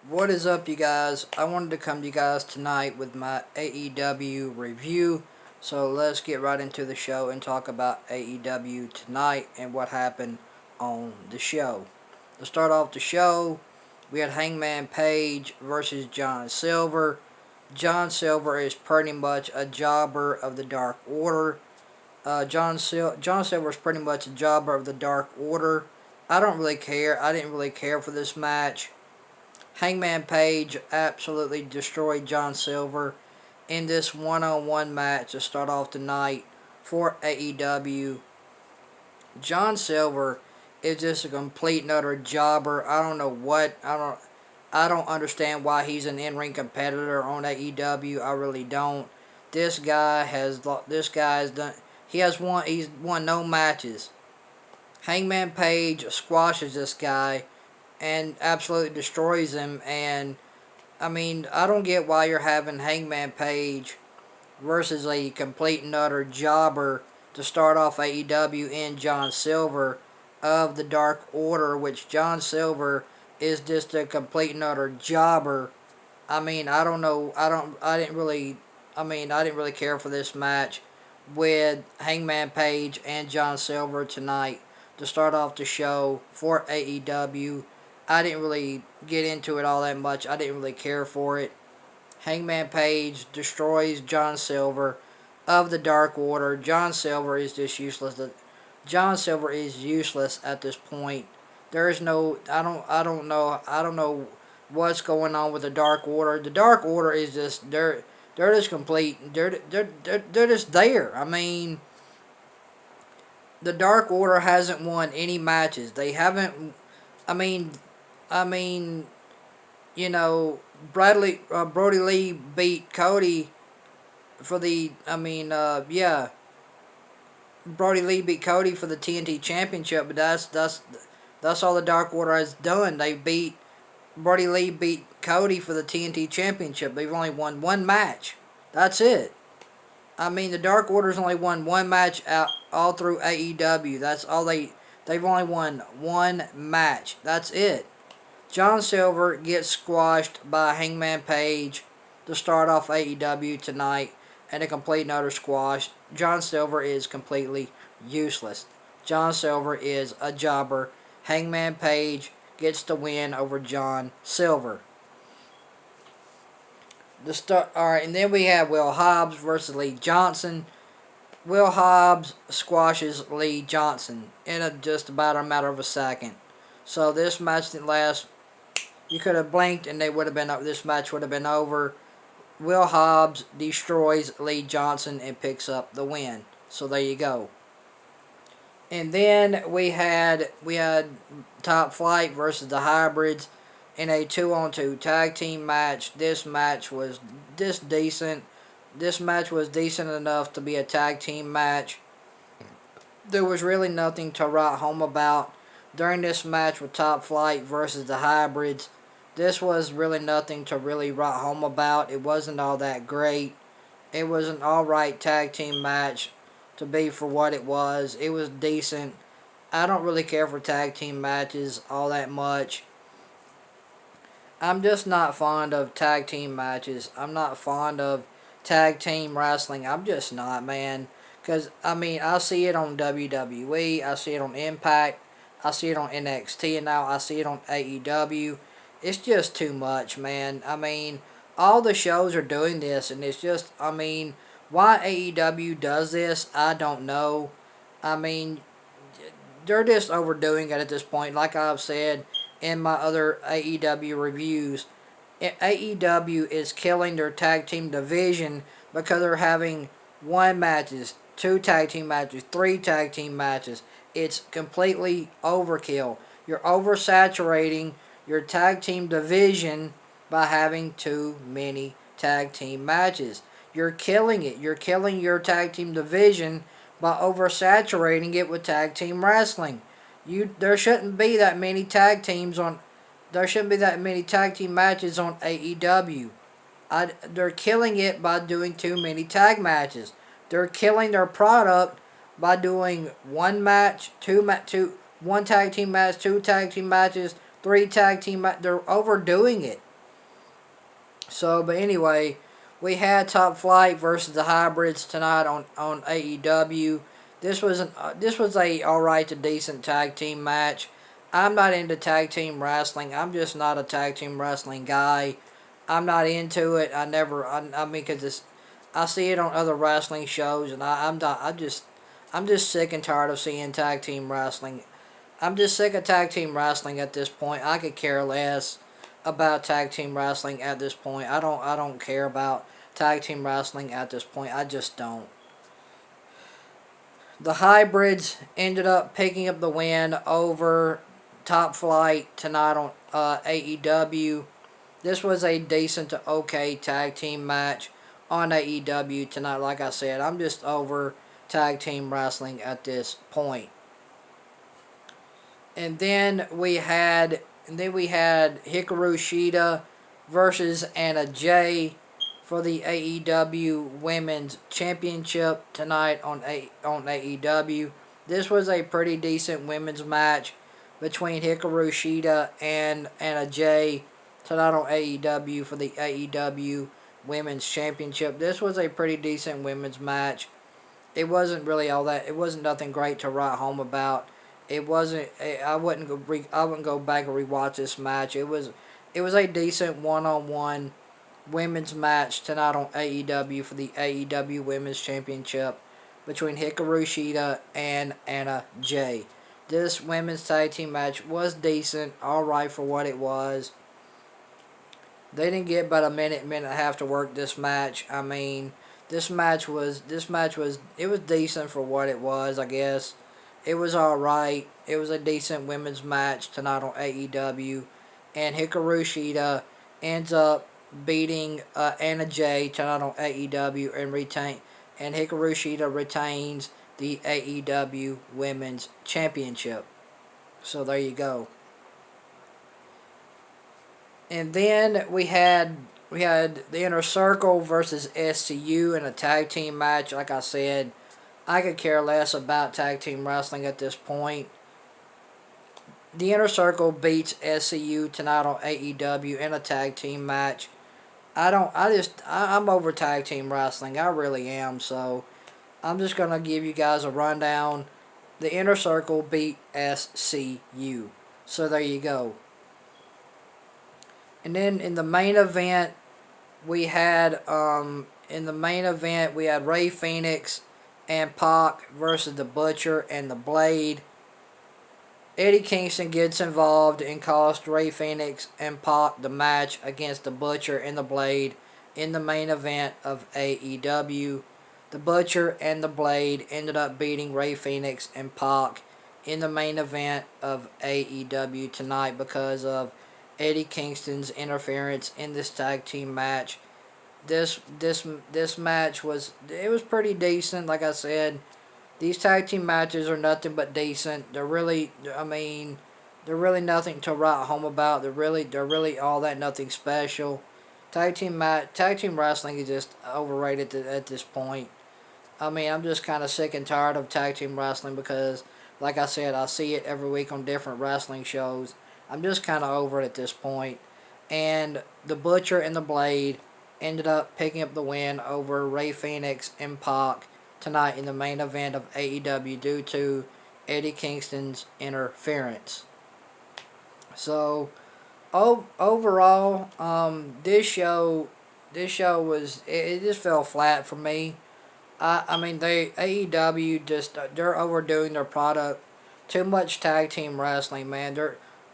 What is up, you guys? I wanted to come to you guys tonight with my AEW review. So let's get right into the show and talk about AEW tonight and what happened on the show. To start off the show, we had Hangman Page versus John Silver. John Silver is pretty much a jobber of the Dark Order. John Silver is pretty much a jobber of the Dark Order. I don't really care. I didn't really care for this match. Hangman Page absolutely destroyed John Silver in this one-on-one match to start off the night for AEW. John Silver is just a complete and utter jobber. I don't know what I don't understand why he's an in-ring competitor on AEW. I really don't. This guy has done he's won no matches. Hangman Page squashes this guy and absolutely destroys him. And I mean, I don't get why you're having Hangman Page versus a complete and utter jobber to start off AEW in John Silver of the Dark Order, which John Silver is just a complete and utter jobber. I mean, I don't know. I didn't really. I didn't really care for this match with Hangman Page and John Silver tonight to start off the show for AEW. I didn't really get into it all that much. I didn't really care for it. Hangman Page destroys John Silver of the Dark Order. John Silver is just useless. John Silver is useless at this point. There is no. I don't know what's going on with the Dark Order. The Dark Order is just they're just complete. They're just there. I mean, the Dark Order hasn't won any matches. They haven't. I mean, I mean, you know, Brody Lee beat Cody for the. Yeah, Brody Lee beat Cody for the TNT Championship, but that's all the Dark Order has done. Brody Lee beat Cody for the TNT Championship. They've only won one match. That's it. I mean, the Dark Order's only won one match out all through AEW. That's all they've only won one match. That's it. John Silver gets squashed by Hangman Page to start off AEW tonight, and a complete and utter squash. John Silver is completely useless. John Silver is a jobber. Hangman Page gets the win over John Silver. Alright, and then we have Will Hobbs versus Lee Johnson. Will Hobbs squashes Lee Johnson in just about a matter of a second. So this match didn't last. You could have blinked and this match would have been over. Will Hobbs destroys Lee Johnson and picks up the win. So there you go. And then we had Top Flight versus the Hybrids in a 2-on-2 tag team match. This match was just decent. This match was decent enough to be a tag team match. There was really nothing to write home about during this match with Top Flight versus the Hybrids. This was really nothing to really write home about. It wasn't all that great. It was an alright tag team match to be for what it was. It was decent. I don't really care for tag team matches all that much. I'm just not fond of tag team matches. I'm not fond of tag team wrestling. I'm just not, man. Because, I see it on WWE. I see it on Impact. I see it on NXT. And now I see it on AEW. It's just too much, man. All the shows are doing this. And it's just, why AEW does this, I don't know. They're just overdoing it at this point. Like I've said in my other AEW reviews, AEW is killing their tag team division because they're having one matches, two tag team matches, three tag team matches. It's completely overkill. You're oversaturating your tag team division by having too many tag team matches. You're killing it. You're killing your tag team division by oversaturating it with tag team wrestling. There shouldn't be that many tag teams on. There shouldn't be that many tag team matches on AEW. They're killing it by doing too many tag matches. They're killing their product by doing one match, one tag team match, two tag team matches, three tag team matches. They're overdoing it. So, but anyway, we had Top Flight versus the Hybrids tonight on AEW. This was a alright to decent tag team match. I'm not into tag team wrestling. I'm just not a tag team wrestling guy. I'm not into it. I mean, cause I see it on other wrestling shows, and I'm not. I'm just sick and tired of seeing tag team wrestling. I'm just sick of tag team wrestling at this point. I could care less about tag team wrestling at this point. I don't care about tag team wrestling at this point. I just don't. The Hybrids ended up picking up the win over Top Flight tonight on AEW. This was a decent to okay tag team match on AEW tonight. Like I said, I'm just over tag team wrestling at this point. And then we had Hikaru Shida versus Anna Jay for the AEW Women's Championship tonight on AEW. This was a pretty decent women's match between Hikaru Shida and Anna Jay tonight on AEW for the AEW Women's Championship. This was a pretty decent women's match. It wasn't really all that. It wasn't nothing great to write home about. It wasn't. I wouldn't go. I wouldn't go back and rewatch this match. It was. It was a decent one-on-one women's match tonight on AEW for the AEW Women's Championship between Hikaru Shida and Anna Jay. This women's tag team match was decent, alright for what it was. They didn't get but a minute and a half to work this match. I mean, this match was it was decent for what it was, I guess. It was alright. It was a decent women's match tonight on AEW. And Hikaru Shida ends up beating Anna Jay tonight on AEW and Hikaru Shida retains the AEW Women's Championship. So there you go. And then we had the Inner Circle versus SCU in a tag team match. Like I said, I could care less about tag team wrestling at this point. The Inner Circle beats SCU tonight on AEW in a tag team match. I'm over tag team wrestling. I really am. So I'm just going to give you guys a rundown. The Inner Circle beat SCU. So there you go. And then in the main event, we had Rey Fenix and Pac versus the Butcher and the Blade. Eddie Kingston gets involved and cost Rey Fenix and Pac the match against the Butcher and the Blade in the main event of AEW. The Butcher and the Blade ended up beating Rey Fenix and Pac in the main event of AEW tonight because of Eddie Kingston's interference in this tag team match. This match was pretty decent. Like I said, these tag team matches are nothing but decent. They're really nothing to write home about. They're really all that nothing special. Tag team wrestling is just overrated at this point. I mean, I'm just kind of sick and tired of tag team wrestling because, like I said, I see it every week on different wrestling shows. I'm just kind of over it at this point. And the Butcher and the Blade ended up picking up the win over Rey Fenix and Pac tonight in the main event of AEW due to Eddie Kingston's interference. So, overall, this show was it just fell flat for me. I mean, AEW they're overdoing their product. Too much tag team wrestling, man.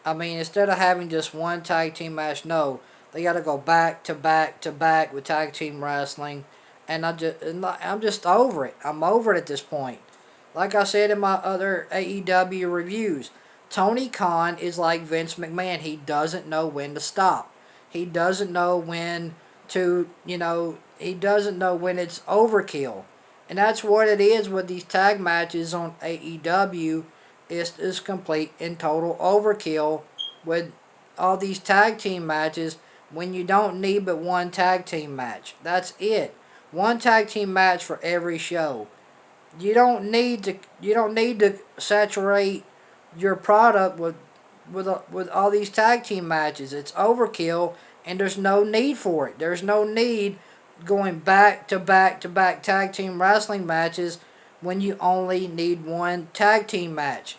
Instead of having just one tag team match, no, they got to go back to back to back with tag team wrestling, and I'm just over it. I'm over it at this point. Like I said in my other AEW reviews, Tony Khan is like Vince McMahon. He doesn't know when to stop. He doesn't know when to, he doesn't know when it's overkill. And that's what it is with these tag matches on AEW. Is complete and total overkill with all these tag team matches when you don't need but one tag team match. That's it. One tag team match for every show. You don't need to saturate your product with all these tag team matches. It's overkill, and there's no need for it. There's no need going back to back to back tag team wrestling matches when you only need one tag team match.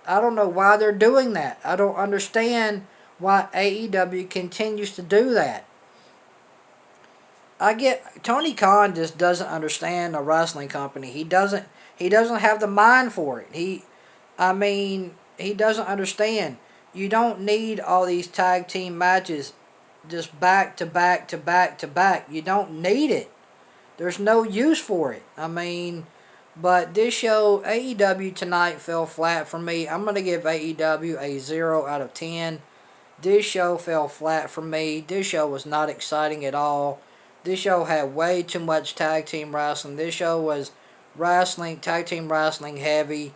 I don't know why they're doing that. I don't understand why AEW continues to do that. I get Tony Khan just doesn't understand a wrestling company. He doesn't have the mind for it. He doesn't understand. You don't need all these tag team matches just back to back to back to back. You don't need it. There's no use for it. But this show, AEW tonight, fell flat for me. I'm going to give AEW a 0 out of 10. This show fell flat for me. This show was not exciting at all. This show had way too much tag team wrestling. This show was tag team wrestling heavy.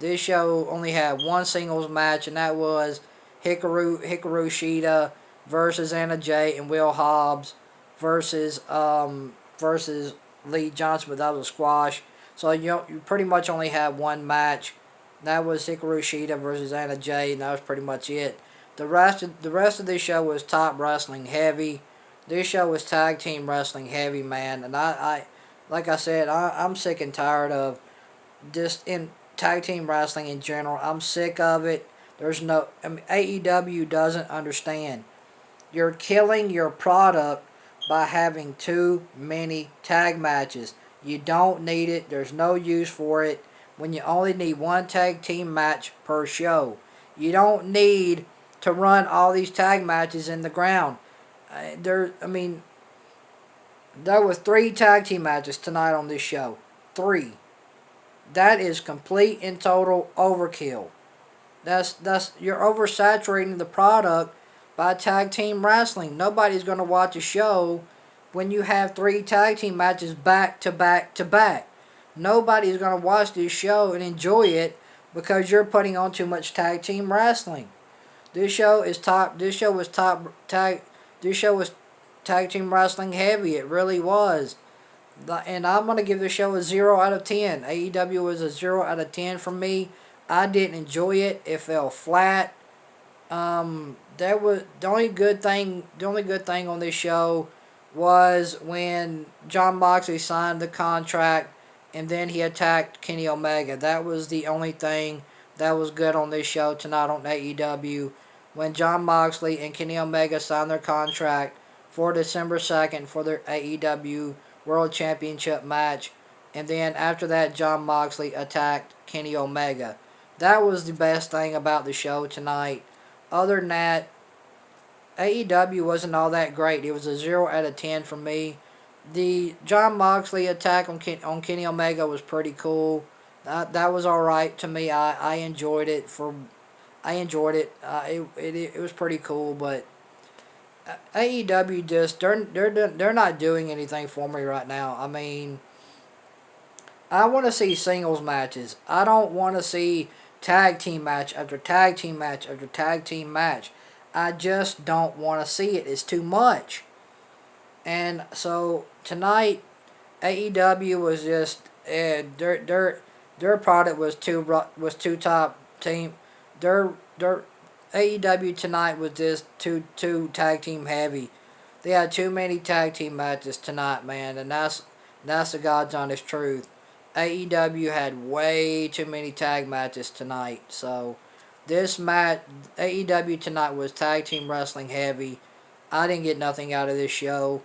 This show only had one singles match, and that was Hikaru Shida versus Anna Jay and Will Hobbs versus Lee Johnson, but that was a squash. So you pretty much only had one match. That was Hikaru Shida versus Anna Jay, and that was pretty much it. The rest of this show was top wrestling heavy. This show was tag team wrestling heavy, man. And I like I said, I'm sick and tired of just in tag team wrestling in general. I'm sick of it. AEW doesn't understand. You're killing your product by having too many tag matches. You don't need it. There's no use for it when you only need one tag team match per show. You don't need to run all these tag matches in the ground. There was 3 tag team matches tonight on this show. 3. That is complete and total overkill. You're oversaturating the product by tag team wrestling. Nobody's going to watch a show when you have 3 tag team matches back to back to back. Nobody's going to watch this show and enjoy it because you're putting on too much tag team wrestling. This show was tag team wrestling heavy. It really was. And I'm going to give this show a 0 out of 10. AEW was a 0 out of 10 for me. I didn't enjoy it. It fell flat. That was the only good thing on this show was when Jon Moxley signed the contract and then he attacked Kenny Omega. That was the only thing that was good on this show tonight on AEW. When Jon Moxley and Kenny Omega signed their contract for December 2nd for their AEW World Championship match. And then after that, Jon Moxley attacked Kenny Omega. That was the best thing about the show tonight. Other than that, AEW wasn't all that great. It was a 0 out of 10 for me. The Jon Moxley attack on Kenny Omega was pretty cool. That was alright to me. I enjoyed it. It was pretty cool, but AEW just they're not doing anything for me right now. I want to see singles matches. I don't want to see tag team match after tag team match after tag team match. I just don't want to see it. It's too much. And so tonight, AEW was just their product was too top team. Their AEW tonight was just too tag team heavy. They had too many tag team matches tonight, man, and that's the God's honest truth. AEW had way too many tag matches tonight. So this match, AEW tonight was tag team wrestling heavy. I didn't get nothing out of this show.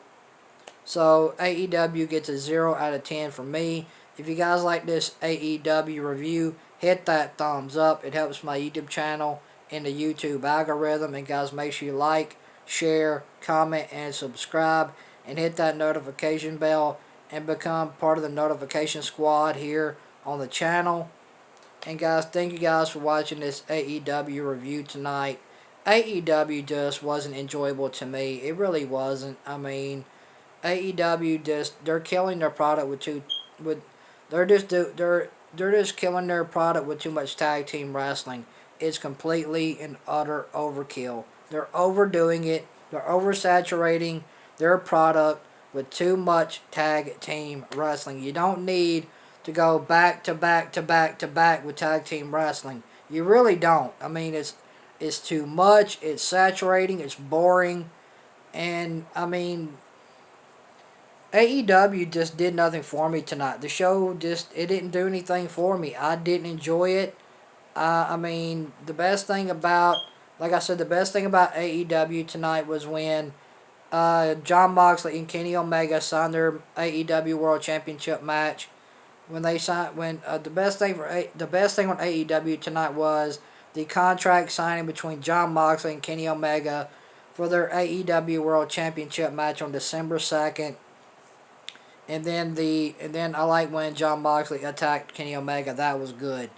So AEW gets a 0 out of 10 from me. If you guys like this AEW review, hit that thumbs up. It helps my YouTube channel in the YouTube algorithm. And guys, make sure you like, share, comment, and subscribe. And hit that notification bell and become part of the notification squad here on the channel. And guys, thank you guys for watching this AEW review tonight. AEW just wasn't enjoyable to me. It really wasn't. AEW they're killing their product they're just killing their product with too much tag team wrestling. It's completely and utter overkill. They're overdoing it. They're oversaturating their product with too much tag team wrestling. You don't need to go back to back to back to back with tag team wrestling. You really don't. It's too much. It's saturating. It's boring. And I mean, AEW just did nothing for me tonight. The show just it didn't do anything for me. I didn't enjoy it. I mean, the best thing about, like I said, the best thing about AEW tonight was when John Moxley and Kenny Omega signed their AEW World Championship match. When they signed, when the best thing on AEW tonight was the contract signing between John Moxley and Kenny Omega for their AEW World Championship match on December 2nd. And then I like when John Moxley attacked Kenny Omega. That was good.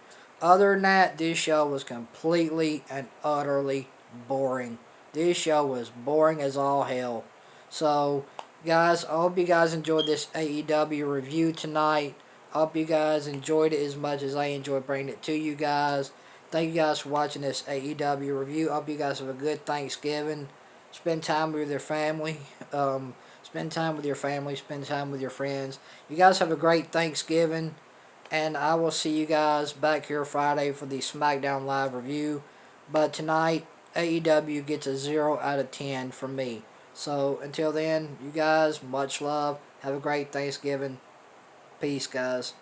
Other than that, this show was completely and utterly boring. This show was boring as all hell. So, guys, I hope you guys enjoyed this AEW review tonight. I hope you guys enjoyed it as much as I enjoyed bringing it to you guys. Thank you guys for watching this AEW review. I hope you guys have a good Thanksgiving. Spend time with your family. Spend time with your family. Spend time with your friends. You guys have a great Thanksgiving. And I will see you guys back here Friday for the SmackDown Live review. But tonight, AEW gets a 0 out of 10 from me. So until then, you guys, much love. Have a great Thanksgiving. Peace, guys.